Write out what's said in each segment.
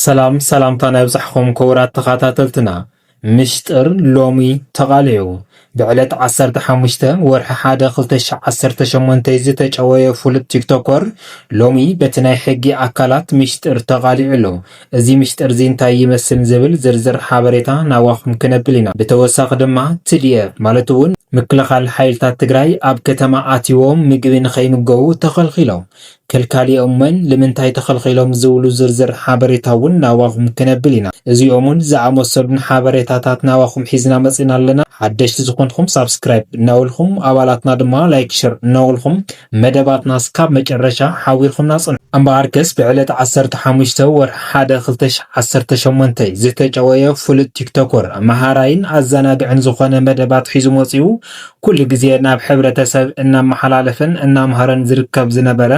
ሰላምታ ናብዛሕኩም ክቡራት ተኸታተልትና ምስጢር ሎሚ ተቃልዑ ብዕለት 15 ወርሒ 1 2018 ዝተጨወየ ፍሉጥ ቲክቶከር ሎሚ በቲ ናይ ሕጊ አካላት ምስጢር ተቃሊዑ ኣሎ። እዚ ምስጢር እዚ እንታይ ይመስል ዝብል ዝርዝር ሓበሬታ ናዋኹም ክነብል ኢና። ብተወሳኺ ድማ TDF ማለት እውን ምክልኻል ሓይልታት ትግራይ ኣብ ከተማ ኣትዮም ምግቢ ንኸይምገቡ ተኸልኺሎም ከልካሊኦምን ንምንታይ ተኸልኺሎም ዝብሉ ዝርዝር ሓበሬታ እውን ናዋኹም ክነብል ኢና። እዚኦምን ዝኣመሰሉን ሓበሬታታት ናዋኹም ሒዝና መፂና ኣለና። ሓደሽቲ ዝኾንኩም ሳብስክራይብ እናበልኩም ኣባላትና ድማ ላይክ ሸር እናበልኩም መደባትና እስካብ መጨረሻ ሓዊርኩም ናጽኑ። እምበኣርከስ ብዕለት 15 ወርሒ 1 2018 ዝተጨወየ ፍሉጥ ቲክቶከር መሃራይን ኣዘናግዕን ዝኾነ መደባት ሒዙ መፂኡ ኩሉ ግዜ ናብ ሕብረተሰብ እናመሓላለፈን እናምሃረን ዝርከብ ዝነበረ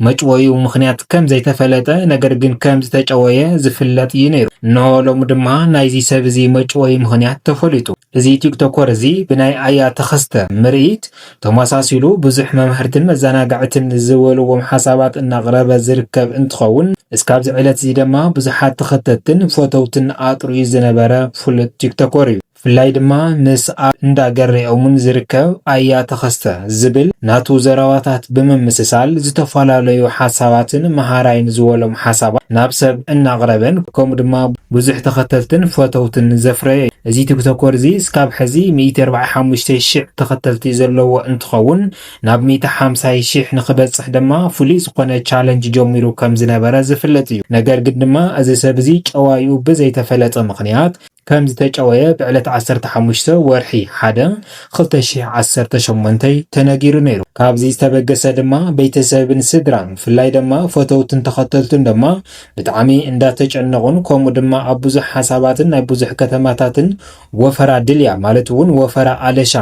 መጭወዩ ምክንያት ከም ዘይተፈለጠ ነገር ግን ከም ዝተጨወየ ዝፍለጥ እዩ ነይሩ። ንሆሎም ድማ ናይዚ ሰብ እዚ መጭወዩ ምክንያት ተፈሊጡ። እዚ ቲክቶከር እዚ ብናይ ኣያ ተኸስተ ምርኢት ተመሳሲሉ ብዙሕ መምህርትን መዘናግዕትን ዝበልዎም ሓሳባት እናቕረበ ዝርከብ እንትኸውን እስካብዚ ዕለት እዚ ድማ ብዙሓት ተኸተልትን ፎቶውትን ኣጥርዩ ዝነበረ ፍሉጥ ቲክቶከር እዩ። ፍላይ ድማ ምስ ኣብ እንዳገረኦምን ዝርከብ ኣያ ተኸስተ ዝብል ናቱ ዘረባታት ብምምስሳል ዝተፈላለዩ ሓሳባትን መሃራይን ዝበሎም ሓሳባት ናብ ሰብ እናቕረበን ከምኡ ድማ ብዙሕ ተኸተልትን ፎቶውትን ዘፍረየ እዚ ቲክቶከር እዚ እስካብ ሕዚ 145,000 ተኸተልቲ ዘለዎ እንትኸውን ናብ 150,000 ንክበፅሕ ድማ ፍሉይ ዝኾነ ቻለንጅ ጀሚሩ ከም ዝነበረ ዝፍለጥ እዩ። ነገር ግን ድማ እዚ ሰብ እዚ ጨዋዩ ብዘይተፈለጠ ምክንያት ከም ዝተጨወየ ብዕለት 15 ወርሒ 1 2018 ተነጊሩ ነይሩ። ካብዚ ዝተበገሰ ድማ ቤተሰብን ስድራን ፍላይ ድማ ፎቶውትን ተኸተልትን ድማ ብጣዕሚ እንዳተጨነቁን ከምኡ ድማ ኣብ ብዙሕ ሓሳባትን ናይ ብዙሕ ከተማታትን ወፈራ ድልያ ማለት እውን ወፈራ ኣለሻ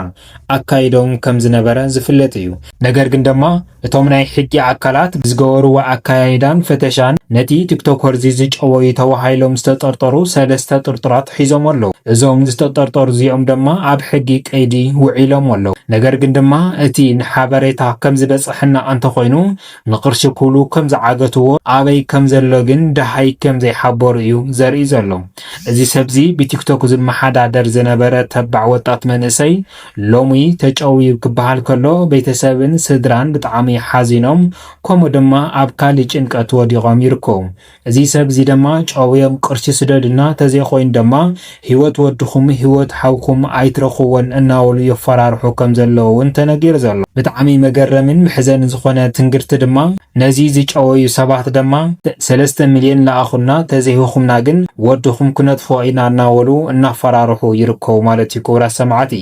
ኣካይዶም ከም ዝነበረ ዝፍለጥ እዩ። ነገር ግን ድማ እቶም ናይ ሕጊ አካላት ዝገበርዎ ኣካያይዳን ፈተሻን ነቲ ቲክቶከር እዚ ዝጨወዩ ተባሂሎም ዝተጠርጠሩ 3 ጥርጥራት ሒዞም ኣለዉ። እዞም ዝተጠርጠሩ እዚኦም ድማ ኣብ ሕጊ ቀይዲ ውዒሎም ኣለዉ። ነገር ግን ድማ እቲ ንሓበሬታ ከም ዝበፅሐና እንተኮይኑ ንቅርሺ ኩሉ ከም ዝዓገትዎ ኣበይ ከም ዘሎ ግን ድሃይ ከም ዘይሓበሩ እዩ ዘርኢ ዘሎ። እዚ ሰብዚ ብቲክቶክ ዝመሓዳደር ዝነበረ ተባዕ ወጣት መንእሰይ ሎሚ ተጨውዩ ክበሃል ከሎ ቤተሰብን ስድራን ብጣዕሚ ሓዚኖም ከምኡ ድማ ኣብ ካሊእ ጭንቀት ወዲቖም ይርከቡ። እዚ ሰብዚ ድማ ጨውዮም ቅርሺ ስደድና ተዘይኮይኑ ድማ ህይወት ወድኹም ህይወት ሓውኩም ኣይትረኽቦን እናበሉ የፈራርሑ ከም ዘለዉ እውን ተነጊሩ ዘሎ። ብጣዕሚ መገረምን ምሕዘንን ዝኾነ ትንግርቲ ድማ ነዚ ዝጨወዩ ሰባት ድማ 3 ሚልዮን ለኣኹና ተዘይኹምና ግን ወድኹም ክነጥፎ ኢና እናበሉ እናፈራርሑ ይርከቡ ማለት እዩ። ክቡራት ሰማዕቲ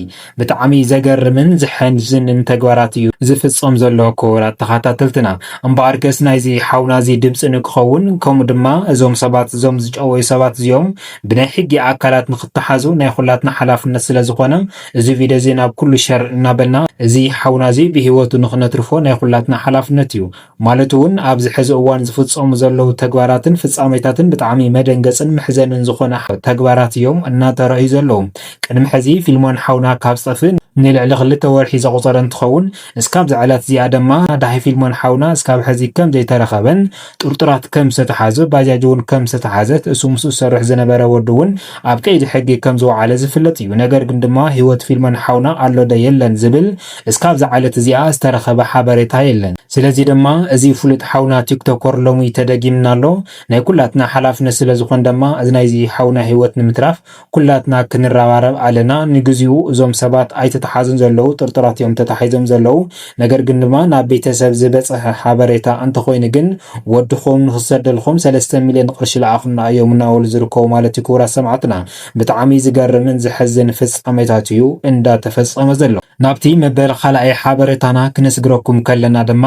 ብጣዕሚ ዘገርምን ዝሕዝንን ተግባራት እዩ ዝፍጸም ዘሎ ክቡራት ተኸታተልትና። እምበኣርከስ ናይዚ ሓውና እዚ ድምፂ ንክኸውን ከምኡ ድማ እዞም ሰባት እዞም ዝጨወዩ ሰባት እዚኦም ብናይ ሕጊ አካላት ንክተሓዙ ናይ ኩላትና ሓላፍነት ስለ ዝኾነ እዚ ቪድዮ እዚ ናብ ኩሉ ሸር እናበልና እዚ ሓውና እዚ ብሂወቱ ንክነትርፎ ናይ ኩላትና ሓላፍነት እዩ። ማለት እውን ኣብዚ ሕዚ እዋን ዝፍጸሙ ዘለዉ ተግባራትን ፍጻሜታትን ብጣዕሚ መደንገፅን ምሕዘንን ዝኾነ ተግባራት እዮም እናተረኣዩ ዘለዉ። ቅድሚ ሕዚ ፊልሞን ሓውና ካብ ዝጠፍእ ንልዕሊ 2 ወርሒ ዘቁፀረ እንትኸውን እስካብ ዕለት እዚኣ ድማ ዳሂ ፊልሞን ሓውና እስካብ ሕዚ ከም ዘይተረኸበን ጥርጥራት ከም ዝተሓዘ ባጃጅ እውን ከም ዝተሓዘት እሱ ምስኡ ዝሰርሕ ዝነበረ ወዲ እውን ኣብ ቀይዲ ሕጊ ከም ዝወዓለ ዝፍለጥ እዩ። ነገር ግን ድማ ሂወት ፊልሞን ሓውና ኣሎ ዶ የለን ዝብል እስካብ ዕለት እዚኣ ዝተረኸበ ሓበሬታ የለን። ስለዚ ድማ እዚ ፍሉጥ ሓውና ቲክቶከር ሎሚ ተደጊምና ኣሎ። ናይ ኩላትና ሓላፍነት ስለ ዝኾን ድማ እዚ ናይዚ ሓውና ሂወት ንምትራፍ ኩላትና ክንረባረብ ኣለና። ንግዚኡ እዞም ሰባት ኣይተተሓዙን ዘለዉ ጥርጥራት እዮም ተታሒዞም ዘለዉ። ነገር ግን ድማ ናብ ቤተሰብ ዝበፅሐ ሓበሬታ እንተኮይኑ ግን ወድኹም ንክሰደልኩም 3 ሚልዮን ቅርሺ ለኣኹና እዮም እናበሉ ዝርከቡ ማለት እዩ። ክቡራት ሰማዕትና ብጣዕሚ ዝገርምን ዝሕዝን ፍጻሜታት እዩ እንዳተፈጸመ ዘሎ። ናብቲ መበል ካልኣይ ሓበሬታና ክነስግረኩም ከለና ድማ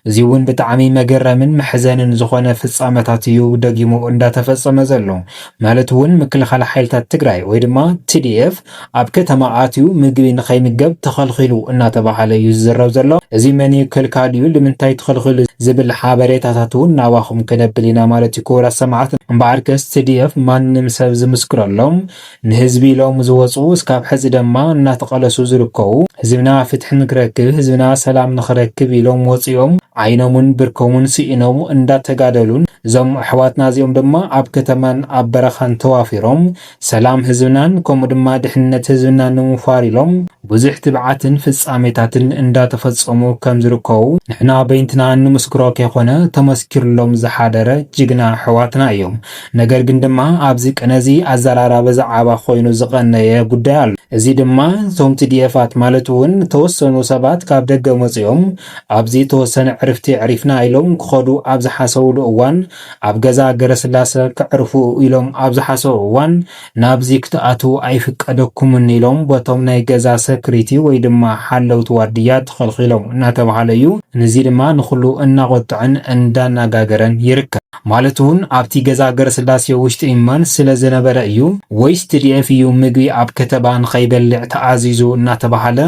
እዚ እውን ብጣዕሚ መገረምን መሕዘንን ዝኾነ ፍጻሜታት እዩ ደጊሙ እንዳተፈጸመ ዘሎ። ማለት እውን ምክልኻል ሓይልታት ትግራይ ወይ ድማ TDF ኣብ ከተማ ኣትዩ ምግቢ ንኸይምገብ ተኸልኺሉ እናተባሃለ እዩ ዝዝረብ ዘሎ። እዚ መን ይከልካል እዩ ንምንታይ ተኸልኺሉ ዝብል ሓበሬታታት እውን ናባኹም ክነብል ኢና ማለት እዩ። ክቡራት ሰማዕት እምበኣርከስ TDF ማንም ሰብ ዝምስክረሎም ንህዝቢ ኢሎም ዝወፁ እስካብ ሕዚ ድማ እናተቐለሱ ዝርከቡ ህዝብና ፍትሒ ንክረክብ ህዝብና ሰላም ንክረክብ ኢሎም ወፂኦም ዓይኖምን ብርኮምን ሲኢኖም እንዳተጋደሉን ዞም ኣሕዋትና እዚኦም ድማ ኣብ ከተማን ኣብ በረኻን ተዋፊሮም ሰላም ህዝብናን ከምኡ ድማ ድሕንነት ህዝብናን ንምፋር ኢሎም ብዙሕ ትብዓትን ፍጻሜታትን እንዳተፈጸሙ ከም ዝርከቡ ንሕና በይንትና ንምስክሮ ከይኾነ ተመስኪርሎም ዝሓደረ ጅግና ኣሕዋትና እዮም። ነገር ግን ድማ ኣብዚ ቅነዚ ኣዘራራበ ዛዕባ ኮይኑ ዝቐነየ ጉዳይ ኣሎ። እዚ ድማ እቶም TDF-ት ማለት እውን ተወሰኑ ሰባት ካብ ደገ መፂኦም ኣብዚ ተወሰነ ዕርፍቲ ዕሪፍና ኢሎም ክኸዱ ኣብ ዝሓሰብሉ እዋን ኣብ ገዛ ገረስላሰ ክዕርፉ ኢሎም ኣብ ዝሓሰቡ እዋን ናብዚ ክትኣትዉ ኣይፍቀደኩምን ኢሎም ቦቶም ናይ ገዛ ሰክሪቲ ወይ ድማ ሓለውቲ ዋርድያ ተኸልኺሎም እናተባሃለ እዩ። ነዚ ድማ ንኹሉ እናቆጥዕን እንዳናጋገረን ይርከብ። ማለት እውን ኣብቲ ገዛ ገረስላሴ ውሽጢ እማን ስለ ዝነበረ እዩ ወይስ TDF እዩ ምግቢ ኣብ ከተማ ንኸይበልዕ ተኣዚዙ እናተባሃለ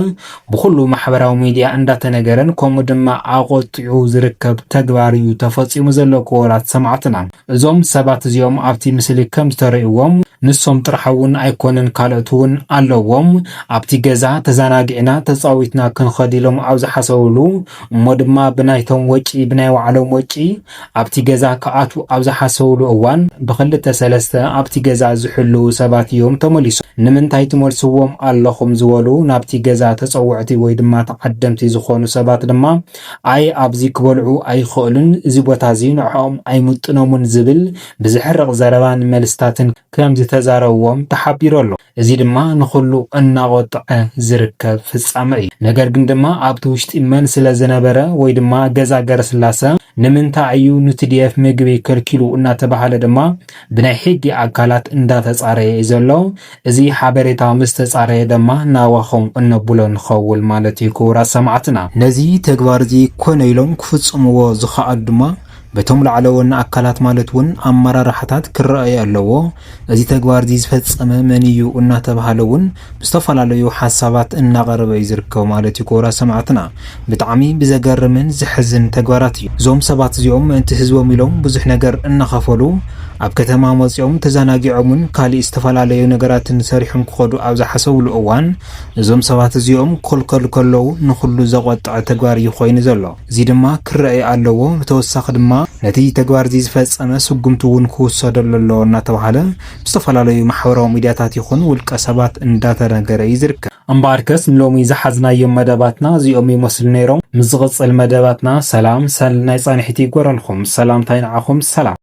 ብኩሉ ማሕበራዊ ሚድያ እንዳተነገረን ከምኡ ድማ ኣቆጢዑ ዝርከብ ተግባር እዩ ተፈጺሙ ዘሎ ክቡራት ሰማዕትና። እዞም ሰባት እዚኦም ኣብቲ ምስሊ ከም ዝተርእይዎም ንሶም ጥራሕውን ኣይኮነን ካልኦት እውን ኣለዎም። ኣብቲ ገዛ ተዘናጊዕና ተፃዊትና ክንኸድ ኢሎም ኣብ ዝሓሰብሉ እሞ ድማ ብናይቶም ወጪ ብናይ ባዕሎም ወጪ ኣብቲ ገዛ ከኣትዉ ኣብ ዝሓሰብሉ እዋን ብክልተ ሰለስተ ኣብቲ ገዛ ዝሕልው ሰባት እዮም ተመሊሶም። ንምንታይ ትመልስዎም ኣለኹም ዝበሉ ናብቲ ገዛ ተፀውዕቲ ወይ ድማ ተዓደምቲ ዝኾኑ ሰባት ድማ ኣይ ኣብዚ ክበልዑ ኣይኽእሉን እዚ ቦታ እዚ ንዕኦም ኣይምጥኖምን ዝብል ብዝሕርቕ ዘረባን መልስታትን ከም ዝተዛረብዎም ተሓቢሩ ኣሎ። እዚ ድማ ንኹሉ እናቆጥዐ ዝርከብ ፍጻመ እዩ። ነገር ግን ድማ ኣብቲ ውሽጢ መን ስለ ዝነበረ ወይ ድማ ገዛ ገረስላሰ ንምንታይ እዩ ንTDF ምግቢ ከልኪሉ እናተባሃለ ድማ ብናይ ሕጊ ኣካላት እንዳተጻረየ እዩ ዘሎ። እዚ ሓበሬታ ምስ ተጻረየ ድማ ናዋኸም እነብሎ ንኸውል ማለት እዩ ክቡራት ሰማዕትና። ነዚ ተግባር እዚ ኮነ ኢሎም ክፍጽምዎ ዝኽኣሉ ድማ በቶም ላዕለዎን ኣካላት ማለት እውን ኣመራርሓታት ክረኣዩ ኣለዎ። እዚ ተግባር እዚ ዝፈጸመ መን እዩ እናተባሃለ እውን ብዝተፈላለዩ ሓሳባት እናቐረበ እዩ ዝርከብ ማለት እዩ ክቡራት ሰማዕትና። ብጣዕሚ ብዘገርምን ዝሕዝን ተግባራት እዩ። እዞም ሰባት እዚኦም ምእንቲ ህዝቦም ኢሎም ብዙሕ ነገር እናኸፈሉ ኣብ ከተማ መፂኦም ተዘናጊዖምን ካልእ ዝተፈላለዩ ነገራትን ሰሪሖም ክኸዱ ኣብ ዝሓሰብሉ እዋን እዞም ሰባት እዚኦም ኮልከል ከለዉ ንኹሉ ዘቆጥዐ ተግባር እዩ ኮይኑ ዘሎ። እዚ ድማ ክረአይ ኣለዎ። ብተወሳኺ ድማ ነቲ ተግባር እዚ ዝፈጸመ ስጉምቲ እውን ክውሰደሉ ኣለዎ እናተባሃለ ብዝተፈላለዩ ማሕበራዊ ሚድያታት ይኹን ውልቀ ሰባት እንዳተነገረ እዩ ዝርከብ። እምበኣርከስ ንሎሚ ዝሓዝናዮም መደባትና እዚኦም ይመስሉ ነይሮም። ምስ ዝቕፅል መደባትና ሰላም ሰናይ ጻንሒት ይጎረልኩም። ሰላምታይ ንዓኹም። ሰላም